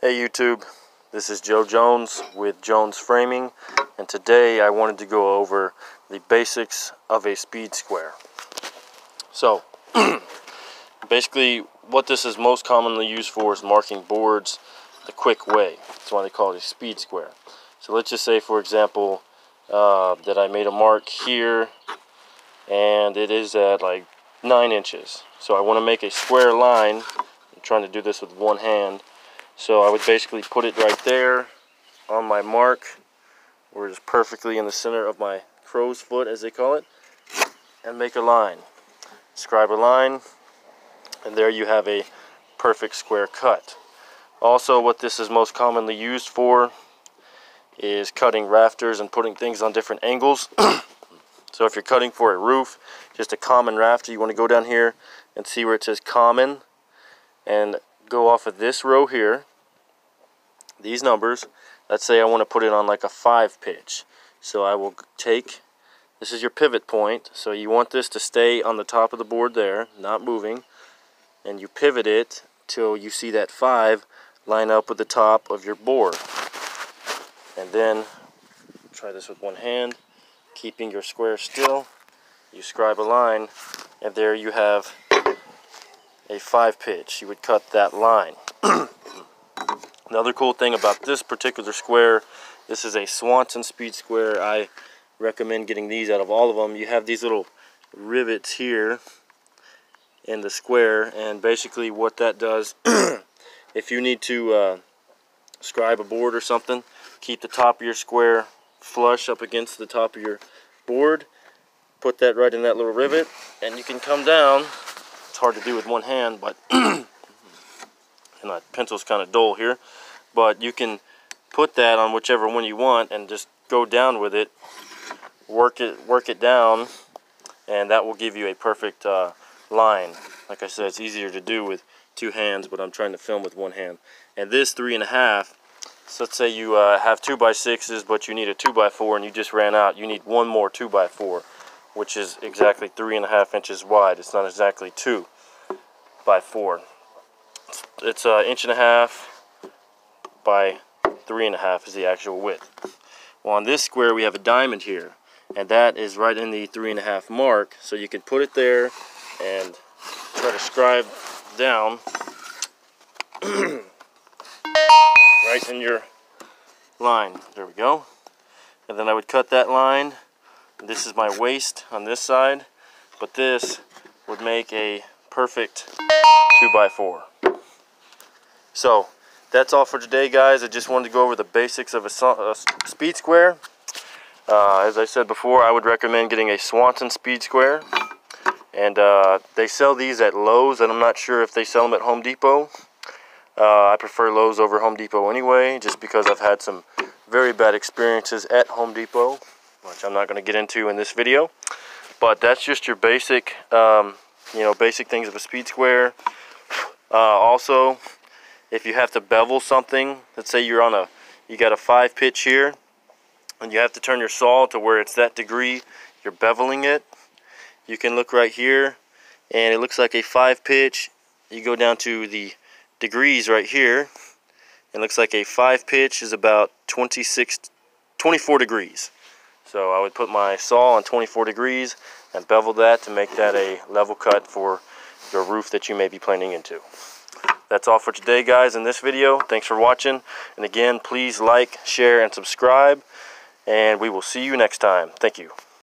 Hey YouTube, this is Joe Jones with Jones Framing, and today I wanted to go over the basics of a speed square. So basically what this is most commonly used for is marking boards the quick way. That's why they call it a speed square. So let's just say, for example, that I made a mark here and it is at like 9 inches. So I want to make a square line. I'm trying to do this with one hand. So I would basically put it right there on my mark, where it's perfectly in the center of my crow's foot, as they call it, and make a line. Scribe a line, and there you have a perfect square cut. Also, what this is most commonly used for is cutting rafters and putting things on different angles. So if you're cutting for a roof, just a common rafter, you want to go down here and see where it says common, and go off of this row here, these numbers. Let's say I want to put it on like a 5 pitch. So I will take, this is your pivot point, so you want this to stay on the top of the board there, not moving, and you pivot it till you see that 5 line up with the top of your board. And then, try this with one hand, keeping your square still, you scribe a line, and there you have a 5 pitch. You would cut that line. Another cool thing about this particular square, this is a Swanson speed square. I recommend getting these out of all of them. You have these little rivets here in the square, and basically what that does, if you need to scribe a board or something, keep the top of your square flush up against the top of your board, put that right in that little rivet, and you can come down. It's hard to do with one hand, but and my pencil's kind of dull here, but you can put that on whichever one you want and just go down with it, work it down, and that will give you a perfect line. Like I said, it's easier to do with two hands, but I'm trying to film with one hand. And this 3.5, so let's say you have 2x6s, but you need a 2x4 and you just ran out, you need one more 2x4, which is exactly 3.5 inches wide. It's not exactly 2x4. It's 1.5 inches by 3.5 is the actual width. Well, on this square we have a diamond here, and that is right in the 3.5 mark, so you can put it there and try to scribe down right in your line. There we go. And then I would cut that line. This is my waist on this side, but this would make a perfect 2x4. So that's all for today, guys. I just wanted to go over the basics of a speed square. As I said before, I would recommend getting a Swanson speed square, and they sell these at Lowe's, and I'm not sure if they sell them at Home Depot. I prefer Lowe's over Home Depot anyway, just because I've had some very bad experiences at Home Depot, which I'm not going to get into in this video. But that's just your basic, basic things of a speed square. Also, if you have to bevel something, let's say you got a 5 pitch here, and you have to turn your saw to where it's that degree, you're beveling it. You can look right here, and it looks like a 5 pitch. You go down to the degrees right here, and it looks like a 5 pitch is about 24 degrees. So I would put my saw on 24 degrees and bevel that to make that a level cut for your roof that you may be planning into. That's all for today, guys, in this video. Thanks for watching. And again, please like, share, and subscribe. And we will see you next time. Thank you.